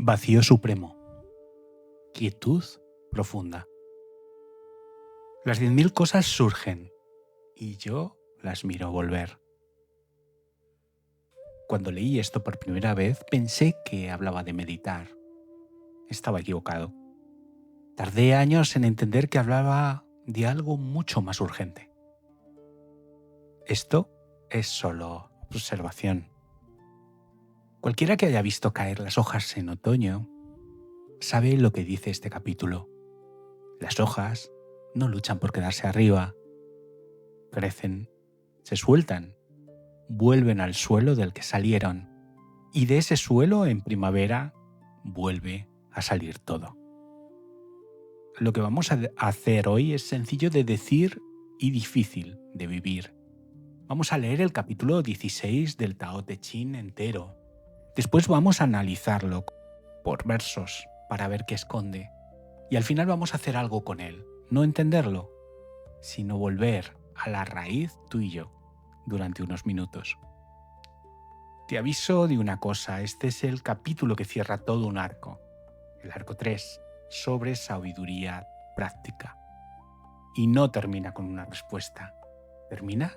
Vacío supremo. Quietud profunda. Las 10.000 cosas surgen y yo las miro volver. Cuando leí esto por primera vez pensé que hablaba de meditar. Estaba equivocado. Tardé años en entender que hablaba de algo mucho más urgente. Esto es solo observación. Cualquiera que haya visto caer las hojas en otoño sabe lo que dice este capítulo. Las hojas no luchan por quedarse arriba. Crecen, se sueltan, vuelven al suelo del que salieron, y de ese suelo en primavera vuelve a salir todo. Lo que vamos a hacer hoy es sencillo de decir y difícil de vivir. Vamos a leer el capítulo 16 del Tao Te Ching entero. Después vamos a analizarlo por versos para ver qué esconde. Y al final vamos a hacer algo con él. No entenderlo, sino volver a la raíz tú y yo durante unos minutos. Te aviso de una cosa, este es el capítulo que cierra todo un arco. El arco 3, sobre sabiduría práctica. Y no termina con una respuesta, termina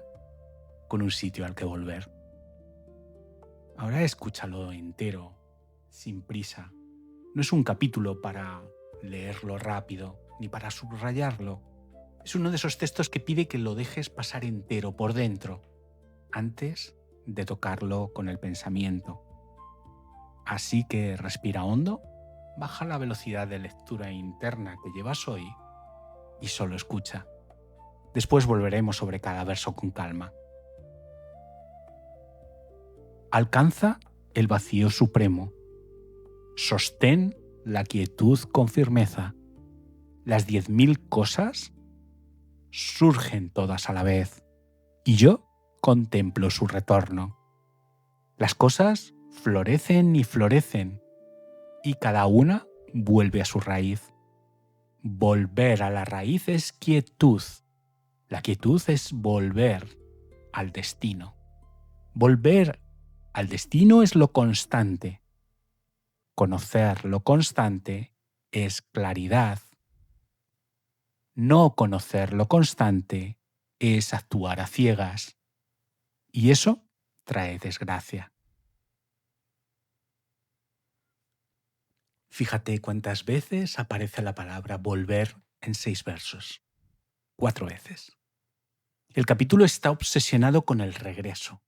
con un sitio al que volver. Ahora escúchalo entero, sin prisa. No es un capítulo para leerlo rápido, ni para subrayarlo. Es uno de esos textos que pide que lo dejes pasar entero por dentro, antes de tocarlo con el pensamiento. Así que respira hondo, baja la velocidad de lectura interna que llevas hoy y solo escucha. Después volveremos sobre cada verso con calma. Alcanza el vacío supremo. Sostén la quietud con firmeza. Las 10.000 cosas surgen todas a la vez y yo contemplo su retorno. Las cosas florecen y florecen y cada una vuelve a su raíz. Volver a la raíz es quietud. La quietud es volver al destino. Volver al destino es lo constante. Conocer lo constante es claridad. No conocer lo constante es actuar a ciegas. Y eso trae desgracia. Fíjate cuántas veces aparece la palabra volver en 6 versos. 4 veces. El capítulo está obsesionado con el regreso.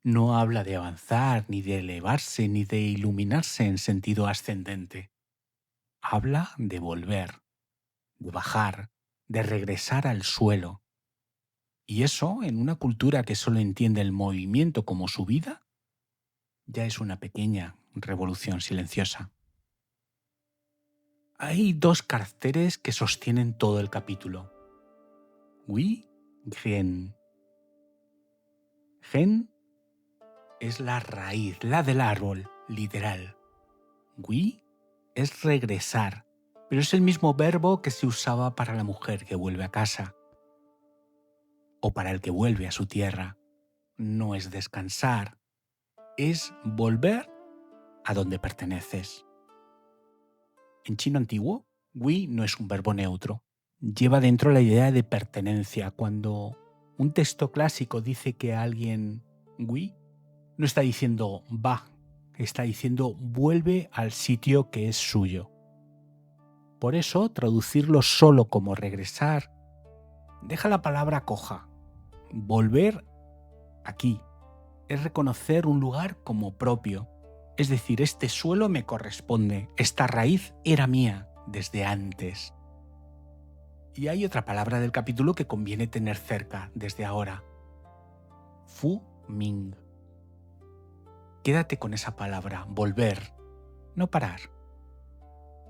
No habla de avanzar, ni de elevarse, ni de iluminarse en sentido ascendente. Habla de volver, de bajar, de regresar al suelo. Y eso, en una cultura que solo entiende el movimiento como su vida, ya es una pequeña revolución silenciosa. Hay 2 caracteres que sostienen todo el capítulo. Wi, Gen. Gen es la raíz, la del árbol, literal. Wi es regresar, pero es el mismo verbo que se usaba para la mujer que vuelve a casa o para el que vuelve a su tierra. No es descansar, es volver a donde perteneces. En chino antiguo, wi no es un verbo neutro. Lleva dentro la idea de pertenencia. Cuando un texto clásico dice que alguien wi, no está diciendo va, está diciendo vuelve al sitio que es suyo. Por eso, traducirlo solo como regresar deja la palabra coja. Volver aquí es reconocer un lugar como propio. Es decir, este suelo me corresponde, esta raíz era mía desde antes. Y hay otra palabra del capítulo que conviene tener cerca desde ahora. Fu Ming. Quédate con esa palabra, volver, no parar.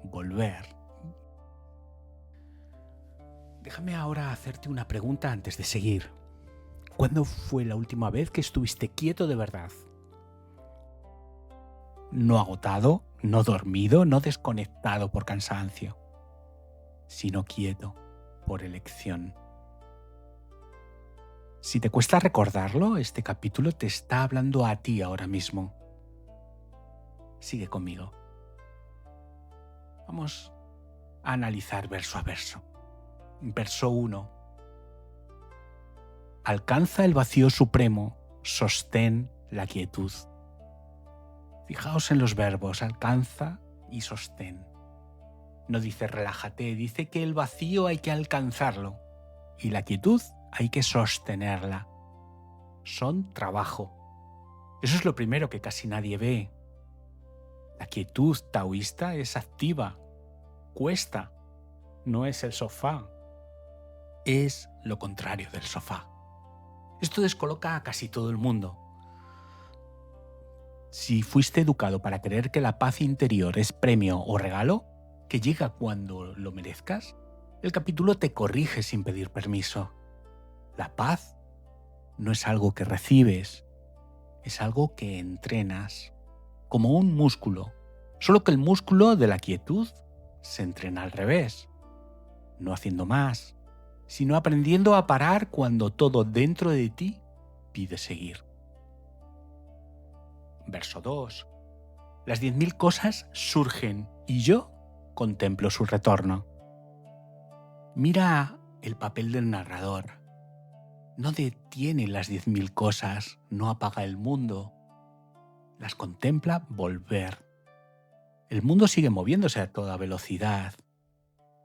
Volver. Déjame ahora hacerte una pregunta antes de seguir. ¿Cuándo fue la última vez que estuviste quieto de verdad? No agotado, no dormido, no desconectado por cansancio, sino quieto por elección. Si te cuesta recordarlo, este capítulo te está hablando a ti ahora mismo. Sigue conmigo. Vamos a analizar verso a verso. Verso 1. Alcanza el vacío supremo, sostén la quietud. Fijaos en los verbos alcanza y sostén. No dice relájate, dice que el vacío hay que alcanzarlo y la quietud hay que sostenerla. Son trabajo. Eso es lo primero que casi nadie ve. La quietud taoísta es activa, cuesta, no es el sofá. Es lo contrario del sofá. Esto descoloca a casi todo el mundo. Si fuiste educado para creer que la paz interior es premio o regalo, que llega cuando lo merezcas, el capítulo te corrige sin pedir permiso. La paz no es algo que recibes, es algo que entrenas, como un músculo, solo que el músculo de la quietud se entrena al revés, no haciendo más, sino aprendiendo a parar cuando todo dentro de ti pide seguir. Verso 2. Las 10.000 cosas surgen y yo contemplo su retorno. Mira el papel del narrador. No detiene las 10.000 cosas, no apaga el mundo. Las contempla volver. El mundo sigue moviéndose a toda velocidad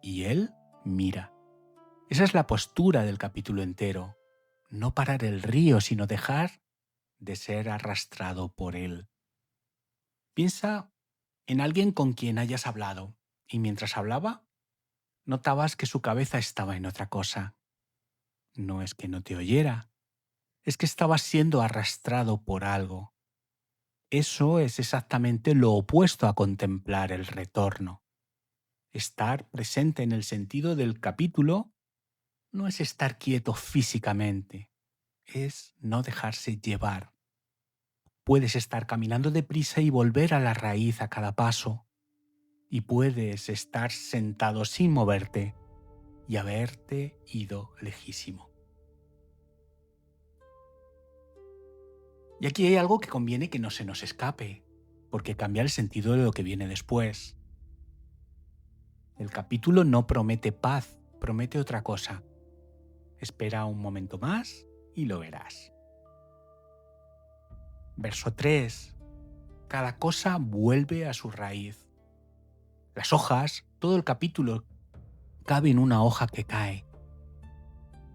y él mira. Esa es la postura del capítulo entero. No parar el río, sino dejar de ser arrastrado por él. Piensa en alguien con quien hayas hablado y mientras hablaba, notabas que su cabeza estaba en otra cosa. No es que no te oyera, es que estabas siendo arrastrado por algo. Eso es exactamente lo opuesto a contemplar el retorno. Estar presente en el sentido del capítulo no es estar quieto físicamente, es no dejarse llevar. Puedes estar caminando deprisa y volver a la raíz a cada paso. Y puedes estar sentado sin moverte y haberte ido lejísimo. Y aquí hay algo que conviene que no se nos escape, porque cambia el sentido de lo que viene después. El capítulo no promete paz, promete otra cosa. Espera un momento más y lo verás. Verso 3. Cada cosa vuelve a su raíz. Las hojas, todo el capítulo, cabe en una hoja que cae.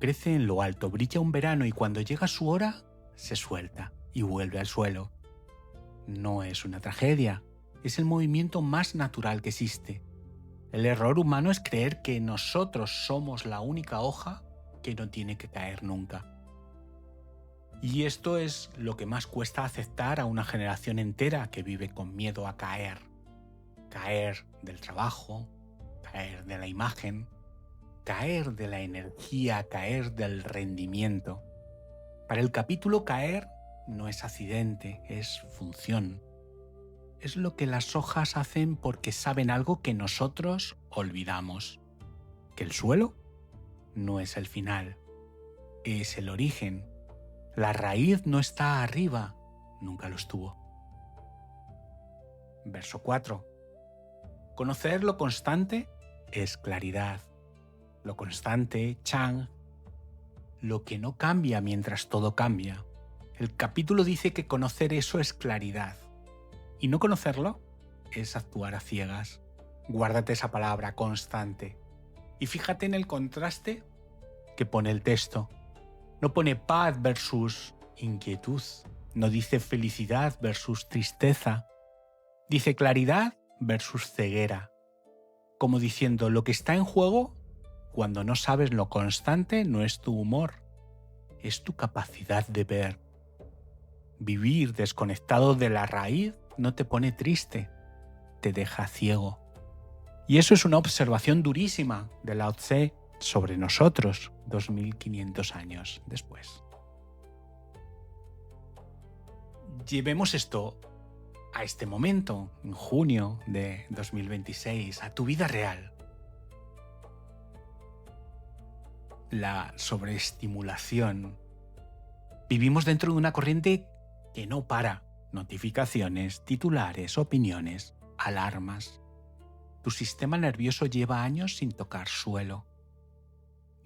Crece en lo alto, brilla un verano y cuando llega su hora, se suelta y vuelve al suelo. No es una tragedia, es el movimiento más natural que existe. El error humano es creer que nosotros somos la única hoja que no tiene que caer nunca. Y esto es lo que más cuesta aceptar a una generación entera que vive con miedo a caer. Caer del trabajo, caer de la imagen, caer de la energía, caer del rendimiento. Para el capítulo caer no es accidente, es función. Es lo que las hojas hacen porque saben algo que nosotros olvidamos. Que el suelo no es el final, es el origen. La raíz no está arriba, nunca lo estuvo. Verso 4. Conocer lo constante es claridad. Lo constante, Chang, lo que no cambia mientras todo cambia. El capítulo dice que conocer eso es claridad. Y no conocerlo es actuar a ciegas. Guárdate esa palabra, constante. Y fíjate en el contraste que pone el texto. No pone paz versus inquietud. No dice felicidad versus tristeza. Dice claridad versus ceguera. Como diciendo, lo que está en juego, cuando no sabes lo constante, no es tu humor, es tu capacidad de ver. Vivir desconectado de la raíz no te pone triste, te deja ciego. Y eso es una observación durísima de Lao Tse sobre nosotros 2500 años después. Llevemos esto a este momento, en junio de 2026, a tu vida real. La sobreestimulación. Vivimos dentro de una corriente que no para. Notificaciones, titulares, opiniones, alarmas. Tu sistema nervioso lleva años sin tocar suelo.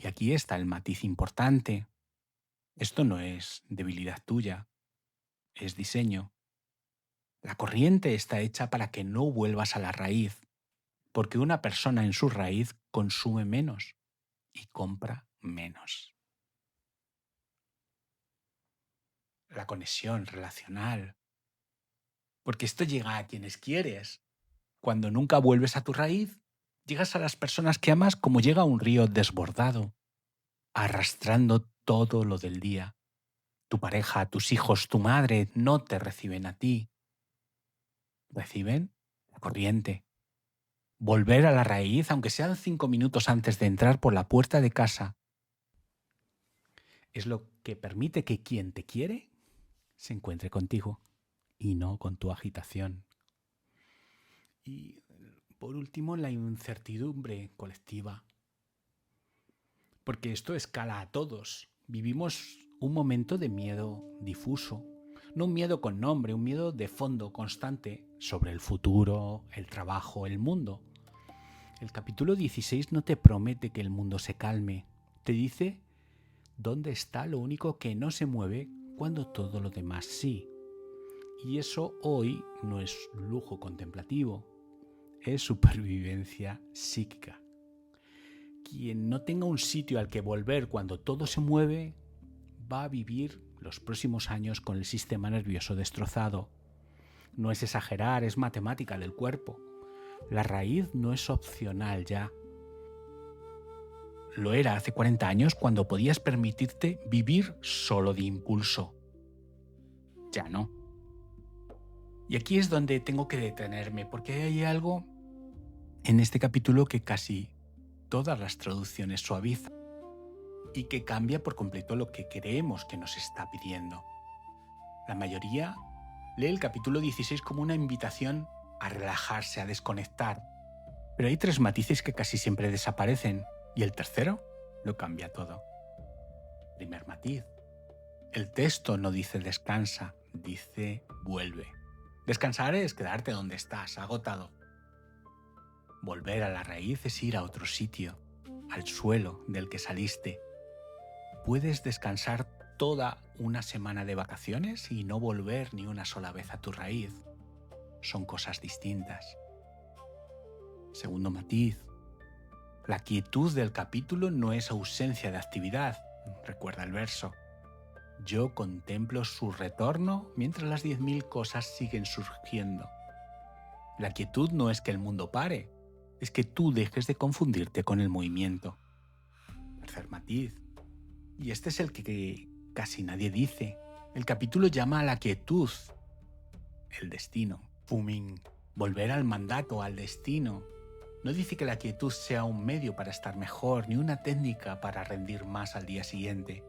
Y aquí está el matiz importante. Esto no es debilidad tuya, es diseño. La corriente está hecha para que no vuelvas a la raíz, porque una persona en su raíz consume menos y compra menos. La conexión relacional, porque esto llega a quienes quieres. Cuando nunca vuelves a tu raíz, llegas a las personas que amas como llega un río desbordado, arrastrando todo lo del día. Tu pareja, tus hijos, tu madre no te reciben a ti. Reciben la corriente. Volver a la raíz, aunque sean 5 minutos antes de entrar por la puerta de casa, es lo que permite que quien te quiere se encuentre contigo y no con tu agitación. Y por último, la incertidumbre colectiva. Porque esto escala a todos. Vivimos un momento de miedo difuso. No un miedo con nombre, un miedo de fondo constante sobre el futuro, el trabajo, el mundo. El capítulo 16 no te promete que el mundo se calme. Te dice dónde está lo único que no se mueve cuando todo lo demás sí. Y eso hoy no es lujo contemplativo, es supervivencia psíquica. Quien no tenga un sitio al que volver cuando todo se mueve, va a vivir los próximos años con el sistema nervioso destrozado. No es exagerar, es matemática del cuerpo. La raíz no es opcional ya. Lo era hace 40 años cuando podías permitirte vivir solo de impulso. Ya no. Y aquí es donde tengo que detenerme, porque hay algo en este capítulo que casi todas las traducciones suavizan y que cambia por completo lo que creemos que nos está pidiendo. La mayoría lee el capítulo 16 como una invitación a relajarse, a desconectar. Pero hay 3 matices que casi siempre desaparecen y el tercero lo cambia todo. Primer matiz. El texto no dice descansa, dice vuelve. Descansar es quedarte donde estás, agotado. Volver a la raíz es ir a otro sitio, al suelo del que saliste. Puedes descansar toda una semana de vacaciones y no volver ni una sola vez a tu raíz. Son cosas distintas. Segundo matiz. La quietud del capítulo no es ausencia de actividad. Recuerda el verso. Yo contemplo su retorno mientras las 10.000 cosas siguen surgiendo. La quietud no es que el mundo pare, es que tú dejes de confundirte con el movimiento. Tercer matiz. Y este es el que casi nadie dice. El capítulo llama a la quietud el destino. Fuming. Volver al mandato, al destino. No dice que la quietud sea un medio para estar mejor, ni una técnica para rendir más al día siguiente.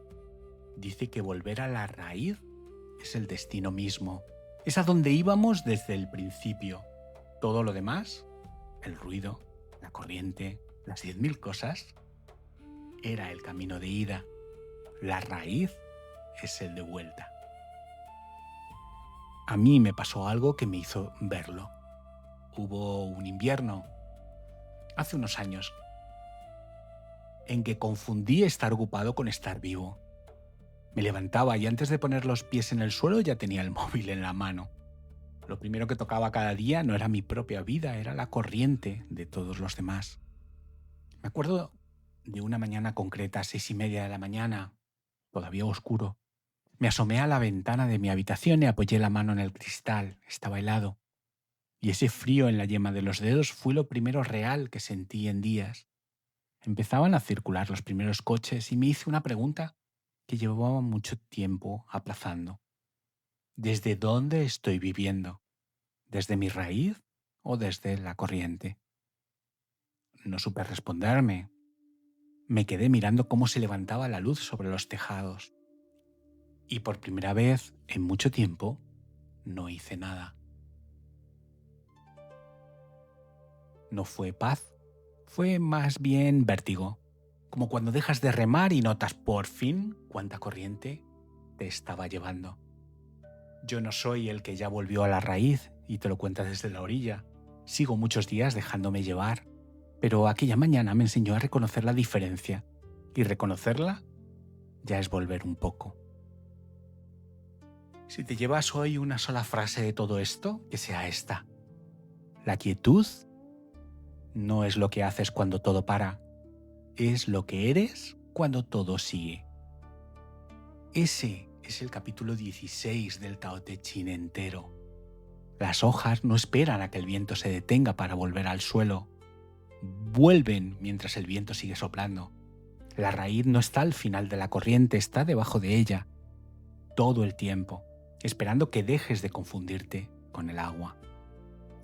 Dice que volver a la raíz es el destino mismo. Es a donde íbamos desde el principio. Todo lo demás, el ruido, la corriente, las 10.000 cosas, era el camino de ida. La raíz es el de vuelta. A mí me pasó algo que me hizo verlo. Hubo un invierno, hace unos años, en que confundí estar ocupado con estar vivo. Me levantaba y antes de poner los pies en el suelo ya tenía el móvil en la mano. Lo primero que tocaba cada día no era mi propia vida, era la corriente de todos los demás. Me acuerdo de una mañana concreta, 6:30 de la mañana, todavía oscuro. Me asomé a la ventana de mi habitación y apoyé la mano en el cristal. Estaba helado. Y ese frío en la yema de los dedos fue lo primero real que sentí en días. Empezaban a circular los primeros coches y me hice una pregunta que llevaba mucho tiempo aplazando. ¿Desde dónde estoy viviendo? ¿Desde mi raíz o desde la corriente? No supe responderme. Me quedé mirando cómo se levantaba la luz sobre los tejados. Y por primera vez en mucho tiempo no hice nada. No fue paz, fue más bien vértigo, como cuando dejas de remar y notas por fin cuánta corriente te estaba llevando. Yo no soy el que ya volvió a la raíz y te lo cuenta desde la orilla. Sigo muchos días dejándome llevar, pero aquella mañana me enseñó a reconocer la diferencia, y reconocerla ya es volver un poco. Si te llevas hoy una sola frase de todo esto, que sea esta: la quietud no es lo que haces cuando todo para, es lo que eres cuando todo sigue. Ese es el capítulo 16 del Tao Te Ching entero. Las hojas no esperan a que el viento se detenga para volver al suelo. Vuelven mientras el viento sigue soplando. La raíz no está al final de la corriente, está debajo de ella, todo el tiempo, esperando que dejes de confundirte con el agua.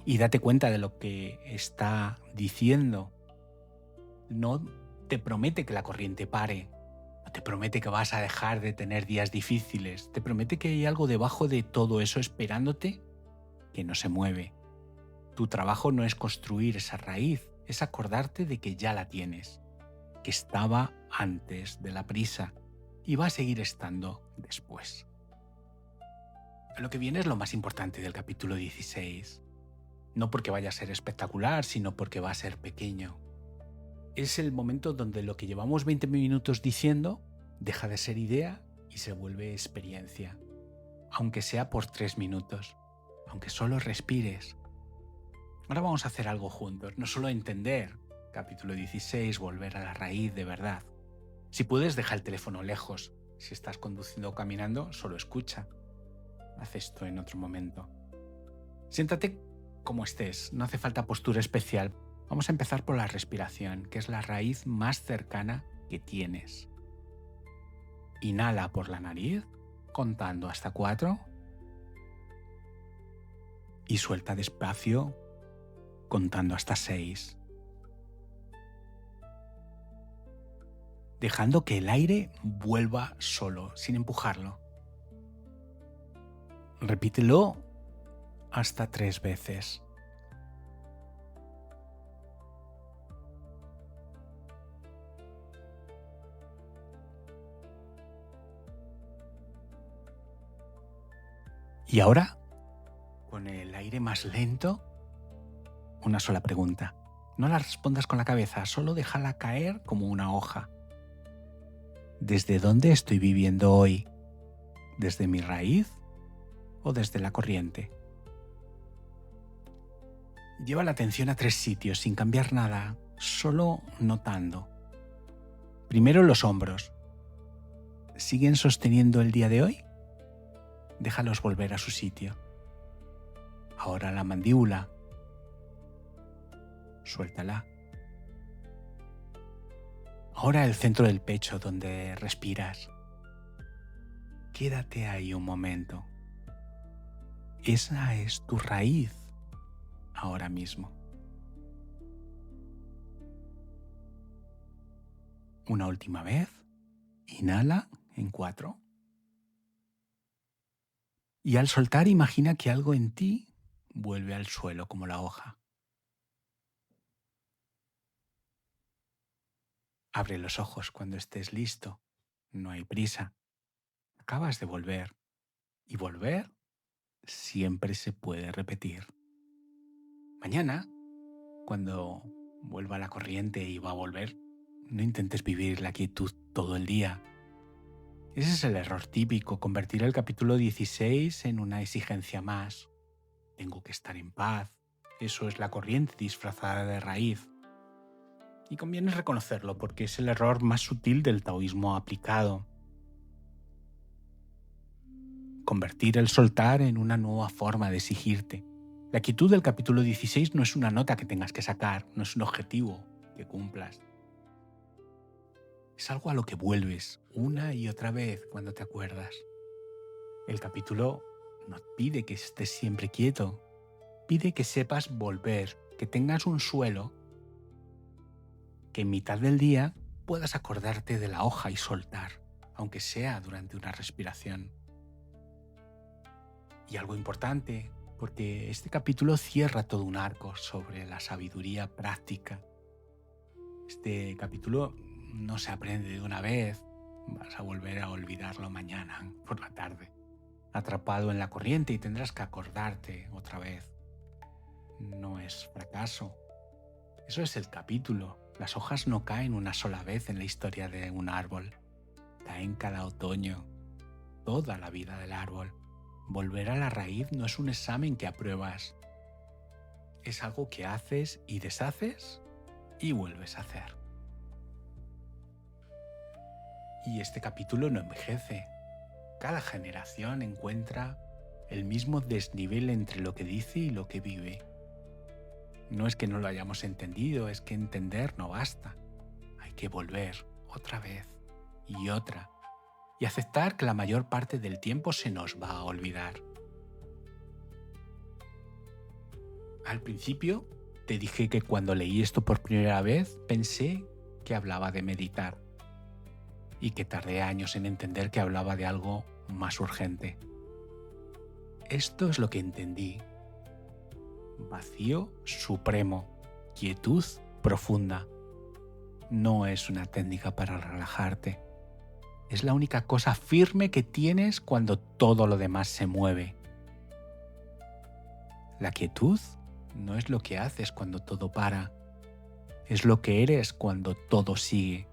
Y date cuenta de lo que está diciendo. No te promete que la corriente pare, no te promete que vas a dejar de tener días difíciles, te promete que hay algo debajo de todo eso esperándote que no se mueve. Tu trabajo no es construir esa raíz, es acordarte de que ya la tienes, que estaba antes de la prisa y va a seguir estando después. Lo que viene es lo más importante del capítulo 16. No porque vaya a ser espectacular, sino porque va a ser pequeño. Es el momento donde lo que llevamos 20 minutos diciendo deja de ser idea y se vuelve experiencia. Aunque sea por 3 minutos, aunque solo respires. Ahora vamos a hacer algo juntos, no solo entender capítulo 16, volver a la raíz de verdad. Si puedes, deja el teléfono lejos. Si estás conduciendo o caminando, solo escucha. Haz esto en otro momento. Siéntate como estés, no hace falta postura especial. Vamos a empezar por la respiración, que es la raíz más cercana que tienes. Inhala por la nariz, contando hasta 4. Y suelta despacio, contando hasta 6. Dejando que el aire vuelva solo, sin empujarlo. Repítelo hasta 3 veces. Y ahora, con el aire más lento, una sola pregunta. No la respondas con la cabeza, solo déjala caer como una hoja. ¿Desde dónde estoy viviendo hoy? ¿Desde mi raíz o desde la corriente? Lleva la atención a 3 sitios sin cambiar nada, solo notando. Primero los hombros. ¿Siguen sosteniendo el día de hoy? Déjalos volver a su sitio. Ahora la mandíbula. Suéltala. Ahora el centro del pecho donde respiras. Quédate ahí un momento. Esa es tu raíz ahora mismo. Una última vez. Inhala en 4. Y al soltar, imagina que algo en ti vuelve al suelo como la hoja. Abre los ojos cuando estés listo. No hay prisa. Acabas de volver. Y volver siempre se puede repetir. Mañana, cuando vuelva la corriente y va a volver, no intentes vivir la quietud todo el día. Ese es el error típico, convertir el capítulo 16 en una exigencia más. Tengo que estar en paz. Eso es la corriente disfrazada de raíz. Y conviene reconocerlo porque es el error más sutil del taoísmo aplicado. Convertir el soltar en una nueva forma de exigirte. La quietud del capítulo 16 no es una nota que tengas que sacar, no es un objetivo que cumplas. Es algo a lo que vuelves una y otra vez cuando te acuerdas. El capítulo no pide que estés siempre quieto, pide que sepas volver, que tengas un suelo, que en mitad del día puedas acordarte de la hoja y soltar, aunque sea durante una respiración. Y algo importante, porque este capítulo cierra todo un arco sobre la sabiduría práctica. Este capítulo no se aprende de una vez, vas a volver a olvidarlo mañana por la tarde, atrapado en la corriente, y tendrás que acordarte otra vez. No es es fracaso. Eso es el capítulo. Las hojas no caen una sola vez en la historia de un árbol. Caen cada otoño, toda la vida del árbol. Volver a la raíz no es un examen que apruebas. Es algo que haces y deshaces y vuelves a hacer. Y este capítulo no envejece. Cada generación encuentra el mismo desnivel entre lo que dice y lo que vive. No es que no lo hayamos entendido, es que entender no basta. Hay que volver otra vez y otra y aceptar que la mayor parte del tiempo se nos va a olvidar. Al principio te dije que cuando leí esto por primera vez pensé que hablaba de meditar y que tardé años en entender que hablaba de algo más urgente. Esto es lo que entendí. Vacío supremo, quietud profunda. No es una técnica para relajarte. Es la única cosa firme que tienes cuando todo lo demás se mueve. La quietud no es lo que haces cuando todo para. Es lo que eres cuando todo sigue.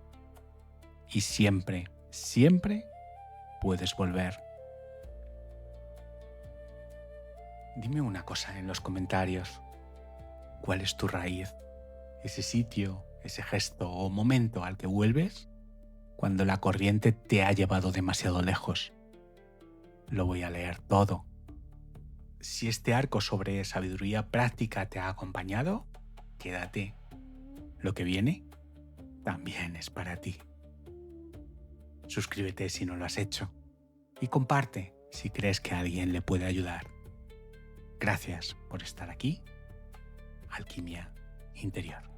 Y siempre, siempre puedes volver. Dime una cosa en los comentarios. ¿Cuál es tu raíz? Ese sitio, ese gesto o momento al que vuelves cuando la corriente te ha llevado demasiado lejos. Lo voy a leer todo. Si este arco sobre sabiduría práctica te ha acompañado, quédate. Lo que viene también es para ti. Suscríbete si no lo has hecho y comparte si crees que a alguien le puede ayudar. Gracias por estar aquí. Alquimia Interior.